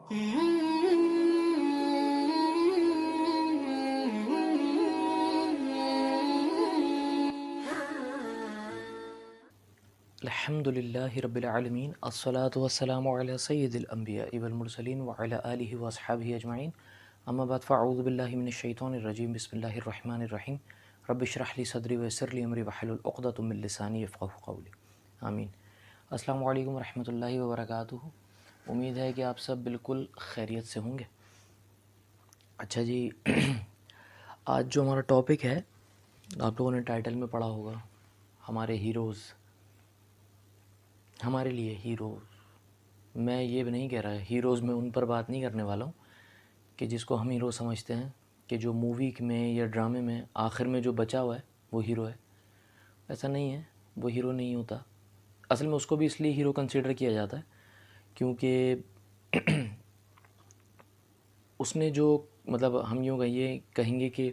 الحمدللہ رب العالمین الصلاۃ والسلام علی سید الانبیاء والمرسلین وعلی آلہ واصحابہ اجمعین اما بعد فاعوذ باللہ من الشیطان الرجیم بسم اللہ الرحمن الرحیم رب اشرح لی صدری ویسر لی امری واحلل عقدۃ من لسانی یفقہوا قولی آمین۔ السلام علیکم ورحمۃ اللہ وبرکاتہ۔ امید ہے کہ آپ سب بالکل خیریت سے ہوں گے۔ اچھا جی، آج جو ہمارا ٹاپک ہے آپ لوگوں نے ٹائٹل میں پڑھا ہوگا، ہمارے ہیروز، ہمارے لیے ہیروز۔ میں یہ بھی نہیں کہہ رہا ہے ہیروز میں ان پر بات نہیں کرنے والا ہوں کہ جس کو ہم ہیرو سمجھتے ہیں کہ جو مووی میں یا ڈرامے میں آخر میں جو بچا ہوا ہے وہ ہیرو ہے۔ ایسا نہیں ہے، وہ ہیرو نہیں ہوتا۔ اصل میں اس کو بھی اس لیے ہیرو کنسیڈر کیا جاتا ہے کیونکہ اس نے جو مطلب ہم یوں کہیں گے کہ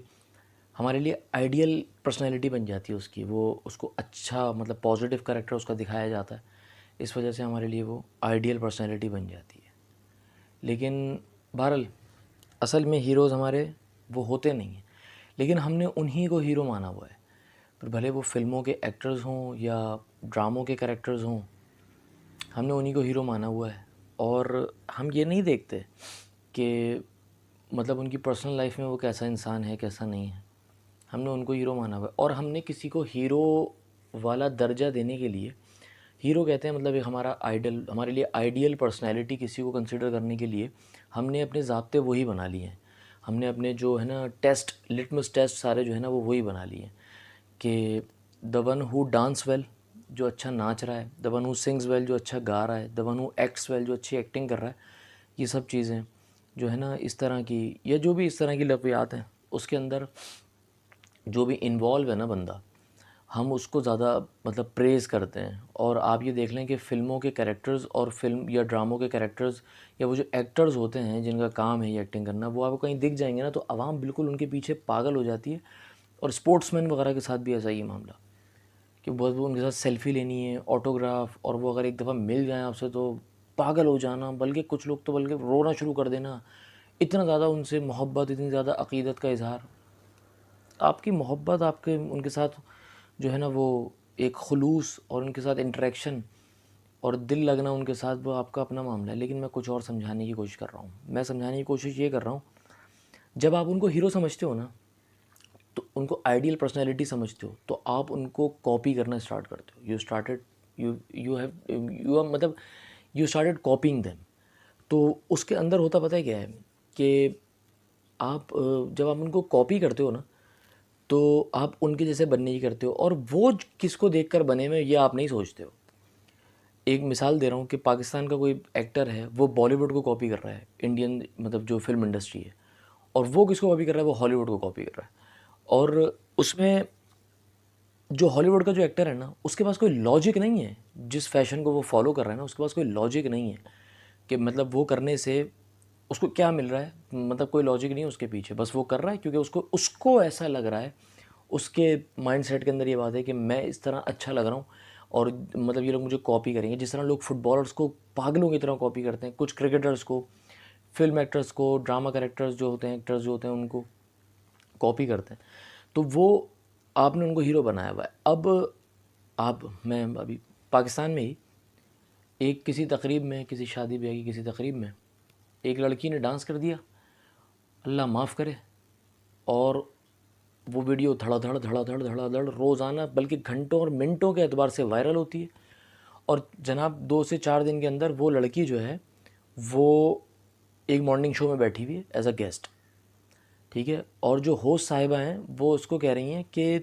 ہمارے لیے آئیڈیل پرسنالٹی بن جاتی ہے اس کی، وہ اس کو اچھا مطلب پازیٹیو کریکٹر اس کا دکھایا جاتا ہے، اس وجہ سے ہمارے لیے وہ آئیڈیل پرسنالٹی بن جاتی ہے۔ لیکن بہرحال اصل میں ہیروز ہمارے وہ ہوتے نہیں ہیں، لیکن ہم نے انہی کو ہیرو مانا ہوا ہے، پھر بھلے وہ فلموں کے ایکٹرز ہوں یا ڈراموں کے کریکٹرز ہوں، ہم نے انہی کو ہیرو مانا ہوا ہے۔ اور ہم یہ نہیں دیکھتے کہ مطلب ان کی پرسنل لائف میں وہ کیسا انسان ہے کیسا نہیں ہے، ہم نے ان کو ہیرو مانا ہوا ہے۔ اور ہم نے کسی کو ہیرو والا درجہ دینے کے لیے، ہیرو کہتے ہیں مطلب ایک ہمارا آئیڈل، ہمارے لیے آئیڈیل پرسنالٹی کسی کو کنسیڈر کرنے کے لیے ہم نے اپنے ضابطے وہی بنا لیے ہیں، ہم نے اپنے جو ہے نا ٹیسٹ، لٹمس ٹیسٹ سارے جو ہے نا وہ وہی بنا لیے ہیں کہ the one who dance well, جو اچھا ناچ رہا ہے، the one who sings well, جو اچھا گا رہا ہے، the one who acts well, جو اچھی ایکٹنگ کر رہا ہے۔ یہ سب چیزیں جو ہے نا اس طرح کی یا جو بھی اس طرح کی لفظیات ہیں اس کے اندر جو بھی انوالو ہے نا بندہ، ہم اس کو زیادہ مطلب پریز کرتے ہیں۔ اور آپ یہ دیکھ لیں کہ فلموں کے کریکٹرز اور فلم یا ڈراموں کے کریکٹرز یا وہ جو ایکٹرز ہوتے ہیں جن کا کام ہے یہ ایکٹنگ کرنا، وہ آپ کو کہیں دکھ جائیں گے نا تو عوام بالکل ان کے پیچھے پاگل ہو جاتی ہے۔ اور اسپورٹس مین وغیرہ کے ساتھ بھی ایسا ہی معاملہ کہ بہت وہ ان کے ساتھ سیلفی لینی ہے، آٹوگراف، اور وہ اگر ایک دفعہ مل جائیں آپ سے تو پاگل ہو جانا، بلکہ کچھ لوگ تو بلکہ رونا شروع کر دینا، اتنا زیادہ ان سے محبت، اتنی زیادہ عقیدت کا اظہار۔ آپ کی محبت، آپ کے ان کے ساتھ جو ہے نا وہ ایک خلوص اور ان کے ساتھ انٹریکشن اور دل لگنا ان کے ساتھ، وہ آپ کا اپنا معاملہ ہے۔ لیکن میں کچھ اور سمجھانے کی کوشش کر رہا ہوں، میں سمجھانے کی کوشش یہ کر رہا ہوں، جب آپ ان کو ہیرو سمجھتے ہو نا تو ان کو آئیڈیل پرسنالٹی سمجھتے ہو تو آپ ان کو کاپی کرنا اسٹارٹ کرتے ہو۔ You started copying them. تو اس کے اندر ہوتا پتہ ہے کیا ہے کہ آپ جب آپ ان کو کاپی کرتے ہو نا تو آپ ان کے جیسے بننے کی کرتے ہو، اور وہ کس کو دیکھ کر بنے میں یہ آپ نہیں سوچتے ہو۔ ایک مثال دے رہا ہوں کہ پاکستان کا کوئی ایکٹر ہے، وہ بالی ووڈ کو کاپی کر رہا ہے، انڈین مطلب جو فلم انڈسٹری ہے، اور وہ کس کو کاپی کر رہا ہے، وہ ہالی ووڈ کو کاپی کر رہا ہے۔ اور اس میں جو ہالی ووڈ کا جو ایکٹر ہے نا اس کے پاس کوئی لاجک نہیں ہے، جس فیشن کو وہ فالو کر رہا ہے نا اس کے پاس کوئی لاجک نہیں ہے کہ مطلب وہ کرنے سے اس کو کیا مل رہا ہے، مطلب کوئی لاجک نہیں ہے اس کے پیچھے، بس وہ کر رہا ہے کیونکہ اس کو ایسا لگ رہا ہے، اس کے مائنڈ سیٹ کے اندر یہ بات ہے کہ میں اس طرح اچھا لگ رہا ہوں اور مطلب یہ لوگ مجھے کاپی کریں گے۔ جس طرح لوگ فٹ بالرز کو پاگلوں کی طرح کاپی کرتے ہیں، کچھ کرکٹرز کو، فلم ایکٹرز کو، ڈرامہ کریکٹرز جو ہوتے ہیں، ایکٹرز جو ہوتے ہیں ان کو کاپی کرتے ہیں، تو وہ آپ نے ان کو ہیرو بنایا ہوا ہے۔ اب میں ابھی پاکستان میں ہی ایک کسی تقریب میں، کسی شادی بیاہ کی کسی تقریب میں ایک لڑکی نے ڈانس کر دیا، اللہ معاف کرے، اور وہ ویڈیو دھڑا دھڑ روزانہ بلکہ گھنٹوں اور منٹوں کے اعتبار سے وائرل ہوتی ہے۔ اور جناب 2 سے 4 دن کے اندر وہ لڑکی جو ہے وہ ایک مارننگ شو میں بیٹھی ہوئی ہے ایز اے گیسٹ، ٹھیک ہے، اور جو ہوسٹ صاحبہ ہیں وہ اس کو کہہ رہی ہیں کہ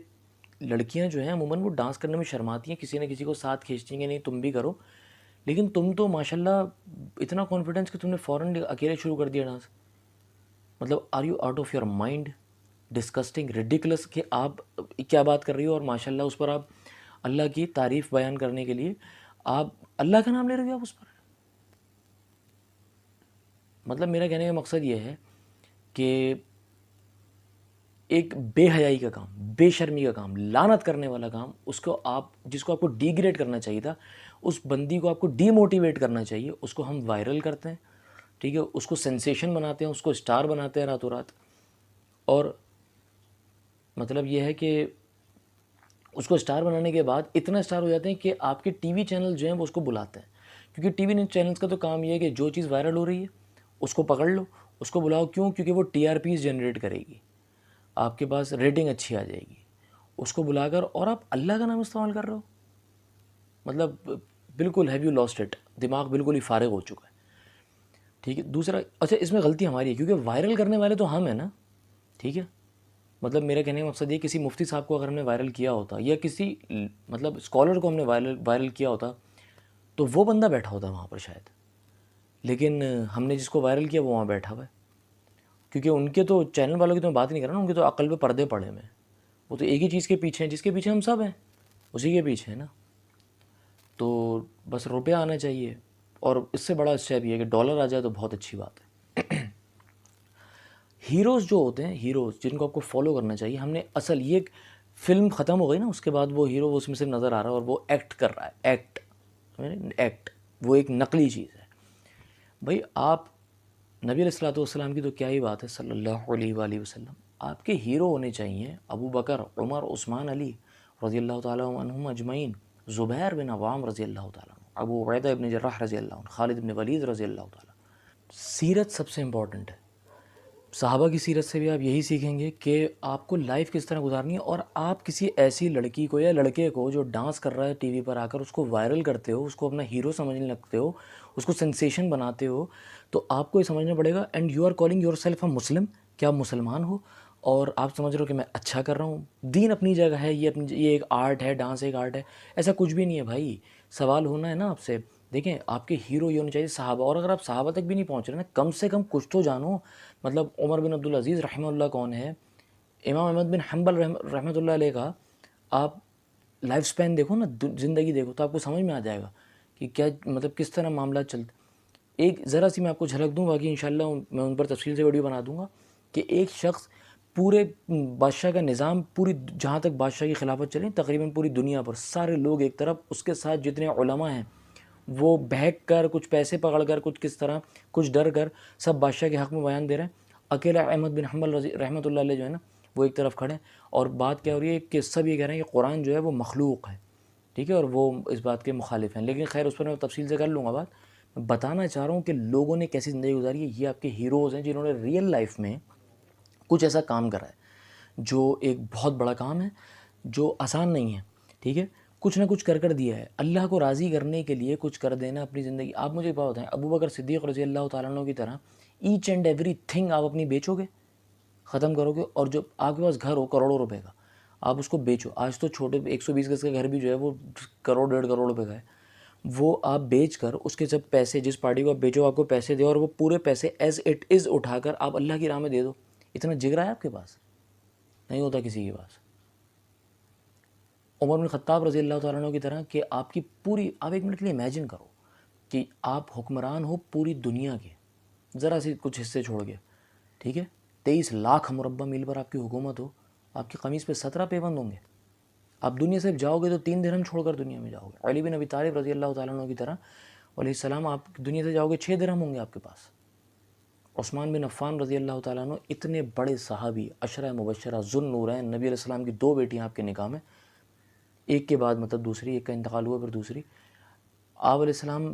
لڑکیاں جو ہیں عموماً وہ ڈانس کرنے میں شرماتی ہیں، کسی نہ کسی کو ساتھ کھینچتی ہیں کہ نہیں تم بھی کرو، لیکن تم تو ماشاءاللہ اتنا کانفیڈنس کہ تم نے فوراً اکیلے شروع کر دیا ڈانس۔ مطلب are you out of your mind? Disgusting, ridiculous کہ آپ کیا بات کر رہی ہو، اور ماشاءاللہ اس پر آپ اللہ کی تعریف بیان کرنے کے لیے آپ اللہ کا نام لے رہے ہو آپ اس پر۔ مطلب میرا کہنے کا مقصد یہ ہے کہ ایک بے حیائی کا کام، بے شرمی کا کام، لعنت کرنے والا کام، جس کو آپ کو ڈی گریڈ کرنا چاہیے تھا، اس بندی کو آپ کو ڈی موٹیویٹ کرنا چاہیے، اس کو ہم وائرل کرتے ہیں ٹھیک ہے، اس کو سینسیشن بناتے ہیں، اس کو اسٹار بناتے ہیں راتوں رات، اور مطلب یہ ہے کہ اس کو اسٹار بنانے کے بعد اتنا اسٹار ہو جاتے ہیں کہ آپ کے ٹی وی چینل جو ہیں وہ اس کو بلاتے ہیں، کیونکہ ٹی وی چینلز کا تو کام یہ ہے کہ جو چیز وائرل ہو رہی ہے اس کو پکڑ لو، اس کو بلاؤ، کیوں؟ کیونکہ وہ ٹی آر پیز جنریٹ کرے گی، آپ کے پاس ریٹنگ اچھی آ جائے گی، اس کو بلا کر، اور آپ اللہ کا نام استعمال کر رہے ہو، مطلب بالکل ہیو یو لاسٹ اٹ، دماغ بالکل ہی فارغ ہو چکا ہے، ٹھیک ہے۔ دوسرا، اچھا اس میں غلطی ہماری ہے کیونکہ وائرل کرنے والے تو ہم ہیں نا، ٹھیک ہے، مطلب میرا کہنے کا مقصد یہ، کسی مفتی صاحب کو اگر ہم نے وائرل کیا ہوتا، یا کسی مطلب اسکالر کو ہم نے وائرل کیا ہوتا، تو وہ بندہ بیٹھا ہوتا وہاں پر شاید، لیکن ہم نے جس کو وائرل کیا وہ وہاں بیٹھا ہوا ہے، کیونکہ ان کے تو چینل والوں کی تو میں بات نہیں کر رہا نا، ان کے تو عقل پہ پردے پڑے ہوئے ہیں، وہ تو ایک ہی چیز کے پیچھے ہیں، جس کے پیچھے ہم سب ہیں اسی کے پیچھے ہیں نا۔ تو بس روپیہ آنا چاہیے، اور اس سے بڑا اسٹیپ یہ ہے کہ ڈالر آ جائے تو بہت اچھی بات ہے۔ ہیروز جو ہوتے ہیں، ہیروز جن کو آپ کو فالو کرنا چاہیے، ہم نے اصل یہ فلم ختم ہو گئی نا، اس کے بعد وہ ہیرو اس میں سے نظر آ رہا ہے اور وہ ایکٹ کر رہا ہے، ایکٹ وہ ایک نقلی چیز ہے۔ بھائی آپ نبی علیہ الصلوۃ والسلام کی تو کیا ہی بات ہے، صلی اللہ علیہ وآلہ وسلم، آپ کے ہیرو ہونے چاہیے ابو بکر، عمر، عثمان، علی رضی اللہ تعالیٰ عنہم اجمعین، زبیر بن عوام رضی اللہ تعالیٰ عنہ، ابو عبیدہ ابن جراح رضی اللہ عنہ، خالد بن ولید رضی اللہ تعالیٰ۔ سیرت سب سے امپورٹنٹ ہے، صحابہ کی سیرت سے بھی آپ یہی سیکھیں گے کہ آپ کو لائف کس طرح گزارنی ہے، اور آپ کسی ایسی لڑکی کو یا لڑکے کو جو ڈانس کر رہا ہے ٹی وی پر آ کر، اس کو وائرل کرتے ہو، اس کو اپنا ہیرو سمجھنے لگتے ہو، اس کو سنسیشن بناتے ہو، تو آپ کو یہ سمجھنا پڑے گا، and you are calling yourself a Muslim, کہ آپ مسلمان ہو، اور آپ سمجھ رہے ہو کہ میں اچھا کر رہا ہوں، دین اپنی جگہ ہے، یہ ایک آرٹ ہے، ڈانس ایک آرٹ ہے، ایسا کچھ بھی نہیں ہے بھائی۔ سوال ہونا ہے نا آپ سے، دیکھیں آپ کے ہیرو یہ ہونے چاہیے صحابہ، اور اگر آپ صحابہ تک بھی نہیں پہنچ رہے نا، کم سے کم کچھ تو جانو، مطلب عمر بن عبدالعزیز رحمہ اللہ کون ہے، امام احمد بن حنبل رحمۃ اللہ علیہ کا آپ لائف سپین دیکھو نا، زندگی دیکھو، تو آپ کو سمجھ میں آ جائے گا کہ کیا مطلب کس طرح معاملات چلتے۔ ایک ذرا سی میں آپ کو جھلک دوں، باقی انشاءاللہ میں ان پر تفصیل سے ویڈیو بنا دوں گا، کہ ایک شخص پورے بادشاہ کا نظام، پوری جہاں تک بادشاہ کی خلافت چلے تقریباً پوری دنیا پر، سارے لوگ ایک طرف، اس کے ساتھ جتنے علماء ہیں وہ بہک کر، کچھ پیسے پکڑ کر، کچھ کس طرح، کچھ ڈر کر، سب بادشاہ کے حق میں بیان دے رہے ہیں، اکیلا احمد بن حنبل رحمۃ اللہ علیہ جو ہے نا وہ ایک طرف کھڑے ہیں، اور بات کیا ہو رہی ہے کہ سب یہ کہہ رہے ہیں کہ قرآن جو ہے وہ مخلوق ہے، ٹھیک ہے، اور وہ اس بات کے مخالف ہیں، لیکن خیر اس پر میں تفصیل سے کر لوں گا بات۔ میں بتانا چاہ رہا ہوں کہ لوگوں نے کیسی زندگی گزاری ہے، یہ آپ کے ہیروز ہیں جنہوں نے ریئل لائف میں کچھ ایسا کام کرا ہے جو ایک بہت بڑا کام ہے، جو آسان نہیں ہے، ٹھیک ہے، کچھ نہ کچھ کر دیا ہے، اللہ کو راضی کرنے کے لیے کچھ کر دینا اپنی زندگی۔ آپ مجھے بات بتائیں، ابو بکر صدیق رضی اللہ تعالیٰ عنہ کی طرح ایچ اینڈ ایوری تھنگ آپ اپنی بیچو گے، ختم کرو گے، اور جو آپ کے پاس گھر ہو کروڑوں روپے کا، آپ اس کو بیچو، آج تو چھوٹے 120 گز کا گھر بھی جو ہے وہ کروڑ 1.5 کروڑ روپے کا ہے، وہ آپ بیچ کر اس کے جب پیسے، جس پارٹی کو آپ بیچو آپ کو پیسے دے، اور وہ پورے پیسے ایز اٹ از اٹھا کر آپ اللہ کی راہ میں دے دو، اتنا جگرا ہے آپ کے پاس؟ نہیں ہوتا کسی کے پاس۔ عمر بن خطاب رضی اللہ تعالیٰ عنہ کی طرح کہ آپ کی پوری، آپ ایک منٹ کے لیے امیجن کرو کہ آپ حکمران ہو پوری دنیا کے، ذرا سی کچھ حصے چھوڑ کے، ٹھیک ہے، 23 لاکھ مربع میل پر آپ کی حکومت ہو، آپ کی قمیص پہ 17 پیبند ہوں گے، آپ دنیا سے جاؤ گے تو 3 درہم چھوڑ کر دنیا میں جاؤ گے۔ علی بن ابی طالب رضی اللہ تعالیٰ عنہ کی طرح علیہ السلام، آپ دنیا سے جاؤ گے 6 درہم ہوں گے آپ کے پاس۔ عثمان بن عفان رضی اللہ تعالیٰ عنہ، اتنے بڑے صحابی، عشرہ مبشرہ، ذو النورین، نبی علیہ السلام کی 2 بیٹیاں آپ کے نکاح میں، ایک کے بعد مطلب دوسری، ایک کا انتقال ہوا پھر دوسری، آپ علیہ السلام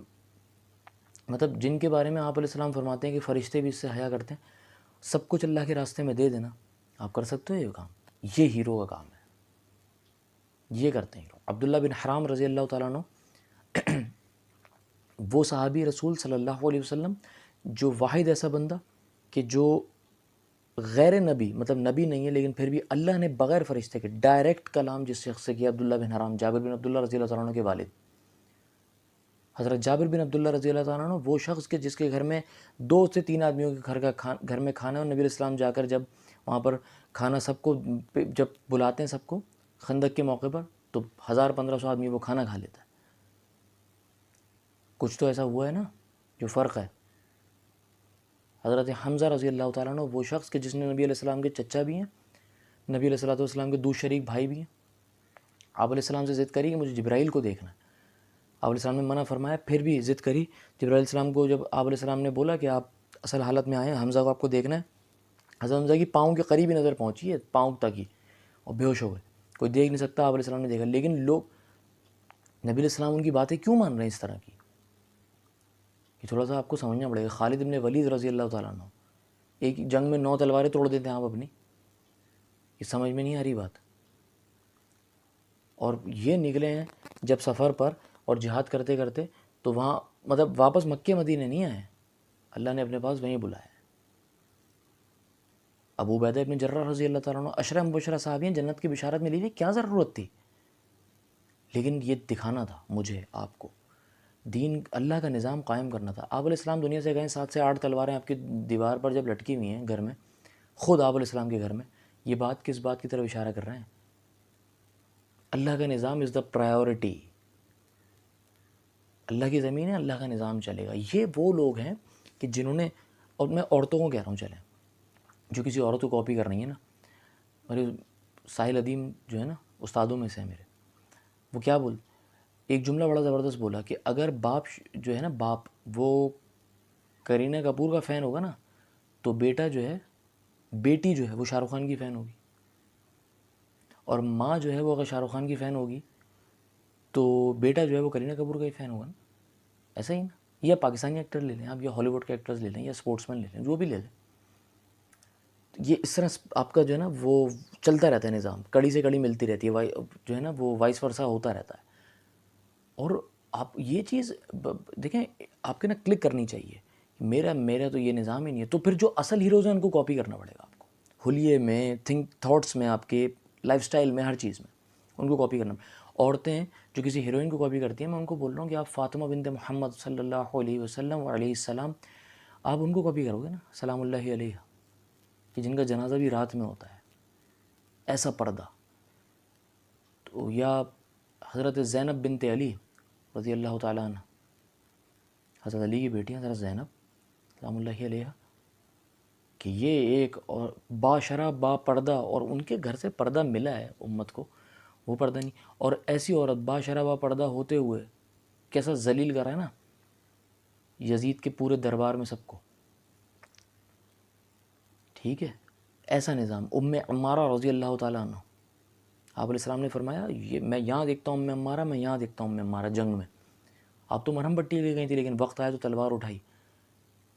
مطلب جن کے بارے میں آپ علیہ السلام فرماتے ہیں کہ فرشتے بھی اس سے حیا کرتے ہیں، سب کچھ اللہ کے راستے میں دے دینا، آپ کر سکتے ہو یہ کام؟ یہ ہیرو کا کام ہے، یہ کرتے ہیں ہیرو۔ عبداللہ بن حرام رضی اللہ تعالیٰ عنہ، وہ صحابی رسول صلی اللہ علیہ وسلم جو واحد ایسا بندہ کہ جو غیر نبی، مطلب نبی نہیں ہے لیکن پھر بھی اللہ نے بغیر فرشتے کے ڈائریکٹ کلام جس شخص سے کیا، عبداللہ بن حرام، جابر بن عبداللہ رضی اللہ تعالیٰ عنہ کے والد، حضرت جابر بن عبداللہ رضی اللہ تعالیٰ عنہ، وہ شخص کے جس کے گھر میں 2 سے 3 آدمیوں کے گھر میں کھانا ہے، اور نبی علیہ السلام جا کر جب وہاں پر کھانا سب کو، جب بلاتے ہیں سب کو خندق کے موقع پر، تو 1000-1500 آدمی وہ کھانا کھا لیتا ہے۔ کچھ تو ایسا ہوا ہے نا جو فرق ہے۔ حضرت حمزہ رضی اللہ تعالیٰ عنہ، وہ شخص کہ جس نے نبی علیہ السلام کے چچا بھی ہیں، نبی علیہ الصلوۃ والسلام کے 2 شریک بھائی بھی ہیں، آپ علیہ السلام سے ضد کری کہ مجھے جبرائیل کو دیکھنا ہے، آپ علیہ السلام نے منع فرمایا، پھر بھی ضد کری، جبرائیل علیہ السلام کو جب آپ علیہ السلام نے بولا کہ آپ اصل حالت میں آئے ہیں، حمزہ کو آپ کو دیکھنا ہے، حضرت حمزہ کی پاؤں کے قریب ہی نظر پہنچی ہے، پاؤں تک ہی، اور بے ہوش ہو گئے، کوئی دیکھ نہیں سکتا، آپ علیہ السلام نے دیکھا، لیکن لوگ نبی علیہ السلام ان کی باتیں کیوں مان رہے ہیں اس طرح کی؟ کہ تھوڑا سا آپ کو سمجھنا پڑے گا. خالد بن ولید رضی اللہ تعالیٰ عنہ ایک جنگ میں 9 تلواریں توڑ دیتے ہیں آپ اپنی، یہ سمجھ میں نہیں آ رہی بات. اور یہ نکلے ہیں جب سفر پر اور جہاد کرتے کرتے، تو وہاں مطلب واپس مکے مدینے نہیں آئے، اللہ نے اپنے پاس وہیں بلایا. ابو عبیدہ ابن جراح رضی اللہ تعالیٰ عنہ عشرہ مبشرہ صحابی ہیں، جنت کی بشارت ملی تھی، کیا ضرورت تھی؟ لیکن یہ دکھانا تھا مجھے آپ کو، دین اللہ کا نظام قائم کرنا تھا. آپ علیہ السلام دنیا سے گئے، 7 سے 8 تلواریں آپ کی دیوار پر جب لٹکی ہوئی ہیں گھر میں، خود آپ علیہ السلام کے گھر میں، یہ بات کس بات کی طرف اشارہ کر رہے ہیں؟ اللہ کا نظام از دا پرائیورٹی. اللہ کی زمین ہے، اللہ کا نظام چلے گا. یہ وہ لوگ ہیں کہ جنہوں نے، اور میں عورتوں کو کہہ رہا ہوں، چلیں جو کسی عورت کو کاپی کر رہی ہیں نا، میرے ساحل ادیم جو ہے نا استادوں میں سے ہیں میرے، وہ کیا بول، ایک جملہ بڑا زبردست بولا کہ اگر باپ جو ہے نا، باپ وہ کرینہ کپور کا فین ہوگا نا، تو بیٹا جو ہے، بیٹی جو ہے وہ شاہ رخ خان کی فین ہوگی، اور ماں جو ہے وہ اگر شاہ رخ خان کی فین ہوگی تو بیٹا جو ہے وہ کرینہ کپور کا ہی فین ہوگا نا. ایسا ہی نا؟ یا پاکستانی ایکٹر لے لیں آپ، یا ہالی ووڈ کے ایکٹرز لے لیں، یا اسپورٹس مین لے لیں، جو بھی لے لیں. یہ اس طرح آپ کا جو ہے نا وہ چلتا رہتا ہے نظام، کڑی سے کڑی ملتی رہتی ہے، جو ہے نا وہ وائس ورثہ ہوتا رہتا ہے. اور آپ یہ چیز دیکھیں، آپ کے نا کلک کرنی چاہیے، میرا تو یہ نظام ہی نہیں ہے. تو پھر جو اصل ہیروز ہیں ان کو کاپی کرنا پڑے گا آپ کو، حلیے میں، تھاٹس میں، آپ کے لائف سٹائل میں، ہر چیز میں ان کو کاپی کرنا. عورتیں جو کسی ہیروئن کو کاپی کرتی ہیں، میں ان کو بول رہا ہوں کہ آپ فاطمہ بنت محمد صلی اللہ علیہ وسلم و علیہ السلام، آپ ان کو کاپی کرو گے نا، سلام اللہ علیہ، کہ جن کا جنازہ بھی رات میں ہوتا ہے، ایسا پردہ. تو یا حضرت زینب بنت علی رضی اللہ تعالیٰ عنہ، حضرت علی کی بیٹی حضرت زینب سلام اللہ علیہ، کہ یہ ایک اور با شرع با پردہ، اور ان کے گھر سے پردہ ملا ہے امت کو، وہ پردہ نہیں. اور ایسی عورت با شرع با پردہ ہوتے ہوئے کیسا ذلیل کر رہا ہے نا یزید کے پورے دربار میں سب کو. ٹھیک ہے، ایسا نظام. ام عمارہ رضی اللہ تعالیٰ عنہ، آپ علیہ السلام نے فرمایا، یہ میں یہاں دیکھتا ہوں ام عمارہ، میں یہاں دیکھتا ہوں ام عمارہ جنگ میں. آپ تو مرہم پٹی لے گئی تھی، لیکن وقت آیا تو تلوار اٹھائی.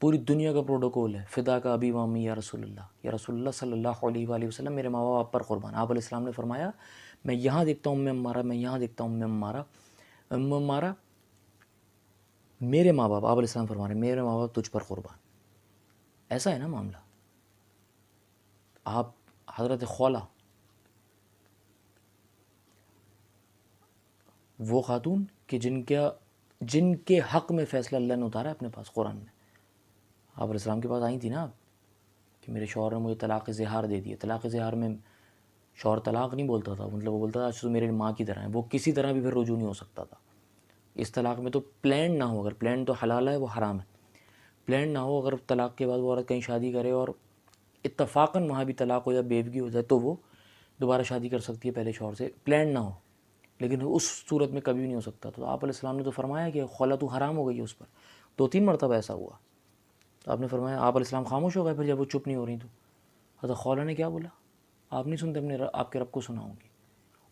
پوری دنیا کا پروٹوکول ہے، فدا کا ابی و امی یا رسول اللہ، یا رسول اللہ صلی اللہ علیہ وآلہ وسلم، میرے ماں باپ پر قربان. آپ علیہ السلام نے فرمایا، میں یہاں دیکھتا ہوں ام عمارہ، میں یہاں دیکھتا ہوں ام عمارہ. ام عمارہ میرے ماں باپ، آپ علیہ السلام فرما رہے ہیں میرے ماں باپ تجھ پر قربان. ایسا ہے نا معاملہ. آپ حضرت خولہ، وہ خاتون کہ جن کے حق میں فیصلہ اللہ نے اتارا ہے اپنے پاس قرآن میں، آپ علیہ السلام کے پاس آئی تھی نا آپ، کہ میرے شوہر نے مجھے طلاق زہار دے دی. طلاق زہار میں شوہر طلاق نہیں بولتا تھا، مطلب وہ بولتا تھا آج تو میرے ماں کی طرح ہے، وہ کسی طرح بھی پھر رجوع نہیں ہو سکتا تھا. اس طلاق میں تو پلان نہ ہو، اگر پلان تو حلال ہے وہ حرام ہے، پلان نہ ہو، اگر طلاق کے بعد وہ عورت کہیں شادی کرے اور اتفاقاً وہاں بھی طلاق ہو یا بیوگی ہو جائے، تو وہ دوبارہ شادی کر سکتی ہے پہلے شوہر سے، پلان نہ ہو. لیکن اس صورت میں کبھی نہیں ہو سکتا. تو آپ علیہ السلام نے تو فرمایا کہ خلا تو حرام ہو گئی ہے اس پر. 2-3 مرتبہ ایسا ہوا. تو آپ نے فرمایا، آپ علیہ السلام خاموش ہو گئے پھر جب وہ چپ نہیں ہو رہی. تو حضرت خولہ نے کیا بولا، آپ نہیں سنتے، اپنے آپ کے رب کو سناؤں گی.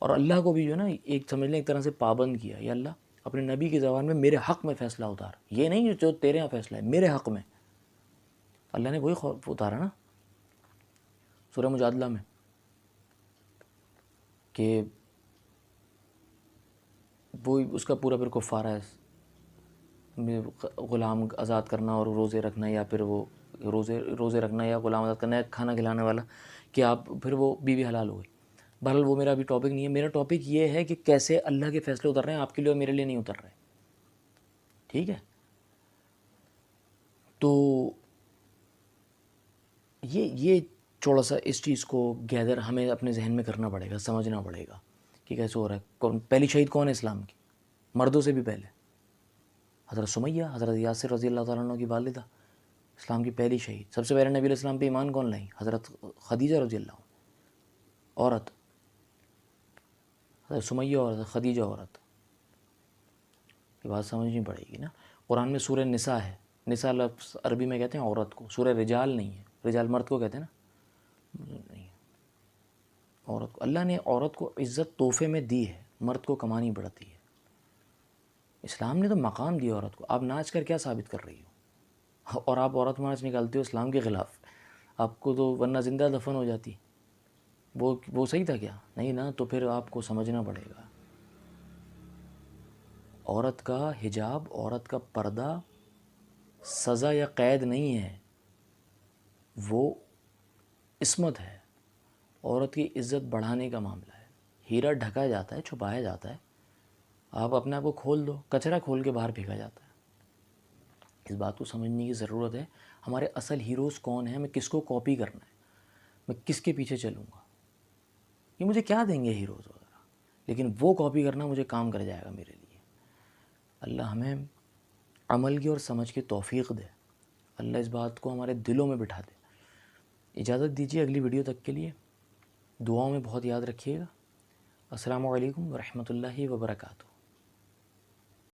اور اللہ کو بھی جو ہے نا ایک سمجھ لیں ایک طرح سے پابند کیا، یا اللہ اپنے نبی کی زبان میں میرے حق میں فیصلہ اتار، یہ نہیں جو تیرے یہاں فیصلہ ہے، میرے حق میں. اللہ نے وہی اتارا نا سورہ مجادلہ میں، کہ وہ اس کا پورا پھر کفارہ ہے غلام آزاد کرنا اور روزے رکھنا، یا پھر وہ روزے رکھنا یا غلام آزاد کرنا یا کھانا کھلانے والا، کہ آپ پھر وہ بیوی حلال ہو گئی. بہرحال وہ میرا ابھی ٹاپک نہیں ہے. میرا ٹاپک یہ ہے کہ کیسے اللہ کے فیصلے اتر رہے ہیں، آپ کے لیے اور میرے لیے نہیں اتر رہے. ٹھیک ہے، تو یہ تھوڑا سا اس چیز کو گیدر ہمیں اپنے ذہن میں کرنا پڑے گا، سمجھنا پڑے گا کہ کیسے ہو رہا ہے. پہلی شہید کون ہے اسلام کی؟ مردوں سے بھی پہلے حضرت سمیہ، حضرت یاسر رضی اللہ تعالیٰ عنہ کی والدہ، اسلام کی پہلی شہید. سب سے پہلے نبی علیہ السلام پہ ایمان کون لائیں؟ حضرت خدیجہ رضی اللہ عنہ، عورت، حضرت سمیہ عورت، خدیجہ عورت. یہ بات سمجھنی پڑے گی نا. قرآن میں سورہ نساء ہے، نساء لفظ عربی میں کہتے ہیں عورت کو، سورہ رجال نہیں ہے، رجال مرد کو کہتے ہیں نا، نہیں ہے عورت کو۔ اللہ نے عورت کو عزت تحفے میں دی ہے، مرد کو کمانی پڑتی ہے۔ اسلام نے تو مقام دیا عورت کو۔ آپ ناچ کر کیا ثابت کر رہی ہو؟ اور آپ عورت ناچ نکالتے ہو اسلام کے خلاف، آپ کو تو ورنہ زندہ دفن ہو جاتی۔ وہ صحیح تھا کیا؟ نہیں نا، تو پھر آپ کو سمجھنا پڑے گا، عورت کا حجاب، عورت کا پردہ سزا یا قید نہیں ہے، وہ عصمت ہے، عورت کی عزت بڑھانے کا معاملہ ہے۔ ہیرا ڈھکا جاتا ہے، چھپایا جاتا ہے، آپ اپنے آپ کو کھول دو، کچرا کھول کے باہر پھینکا جاتا ہے۔ اس بات کو سمجھنے کی ضرورت ہے، ہمارے اصل ہیروز کون ہیں، ہمیں کس کو کاپی کرنا ہے، میں کس کے پیچھے چلوں گا، یہ مجھے کیا دیں گے ہیروز وغیرہ، لیکن وہ کاپی کرنا مجھے کام کر جائے گا میرے لیے۔ اللہ ہمیں عمل کی اور سمجھ کی توفیق دے، اللہ اس بات کو ہمارے دلوں میں بٹھا دے۔ اجازت دیجیے اگلی ویڈیو تک کے لیے، دعاؤں میں بہت یاد رکھیے گا۔ السلام علیکم ورحمۃ اللہ وبرکاتہ۔